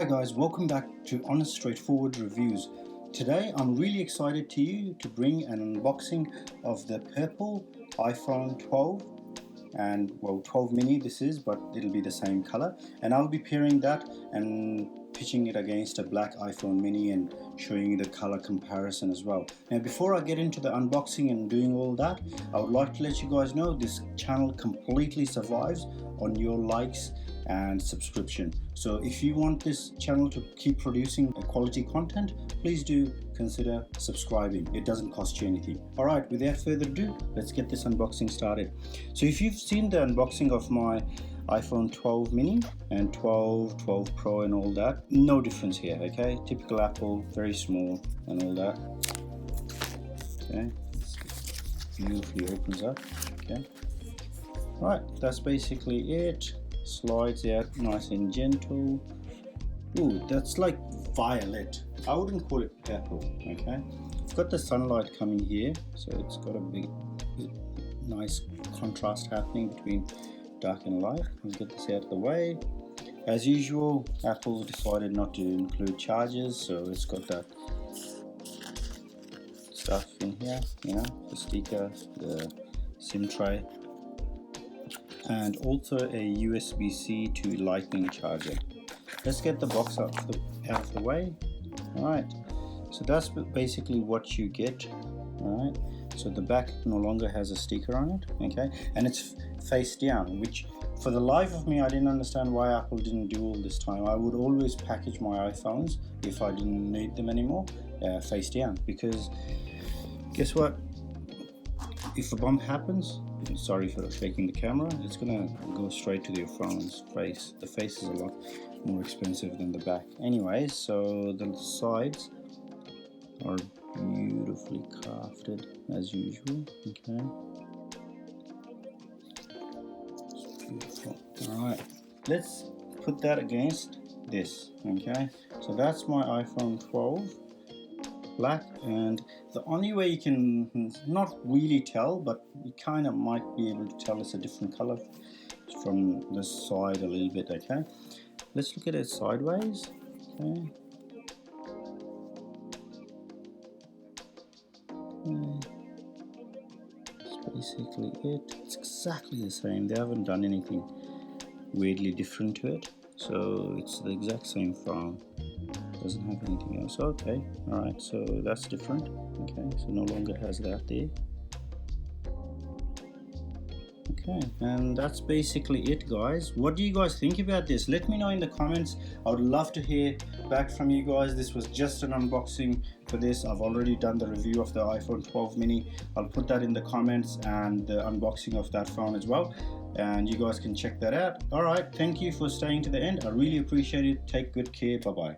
Hi guys, welcome back to Honest Straightforward Reviews. Today I'm really excited to bring an unboxing of the purple iPhone 12 and 12 mini this is, but it'll be the same color, and I'll be pairing that and pitching it against a black iPhone mini and showing you the color comparison as well. Now before I get into the unboxing and doing all that, I would like to let you guys know this channel completely survives on your likes and subscription. So if you want this channel to keep producing quality content, please do consider subscribing. It doesn't cost you anything. Alright, without further ado, let's get this unboxing started. So if you've seen the unboxing of my iPhone 12 mini and 12 Pro and all that, no difference here, okay? Typical Apple, very small and all that. Okay, beautifully opens up, okay? Right, that's basically it. Slides out nice and gentle. Ooh, that's like violet. I wouldn't call it purple, okay? It's got the sunlight coming here, so it's got a big, nice contrast happening between dark and light. I'll get this out of the way. As usual, Apple decided not to include chargers, so it's got that stuff in here, you know, the sticker, the SIM tray, and also a USB-C to lightning charger. Let's get the box out of the way. Alright, so that's basically what you get. Alright, so the back no longer has a sticker on it, okay, and it's face down, which for the life of me I didn't understand why Apple didn't do all this time. I would always package my iPhones if I didn't need them anymore face down, because guess what, if a bump happens, sorry for shaking the camera, it's gonna go straight to your phone's face. The face is a lot more expensive than the back. Anyways, so the sides are beautifully crafted as usual, okay. It's beautiful. Alright, let's put that against this, okay. So that's my iPhone 12 black, and the only way you can not really tell, but you kind of might be able to tell it's a different color from the side a little bit, okay. Let's look at it sideways, okay. That's basically it. It's exactly the same. They haven't done anything weirdly different to it, so it's the exact same phone. Doesn't have anything else. Okay, all right, so that's different. Okay, so no longer has that there. Okay, and that's basically it, guys. What do you guys think about this? Let me know in the comments. I would love to hear back from you guys. This was just an unboxing for this. I've already done the review of the iPhone 12 mini. I'll put that in the comments and the unboxing of that phone as well, and you guys can check that out. All right, thank you for staying to the end. I really appreciate it. Take good care. Bye bye.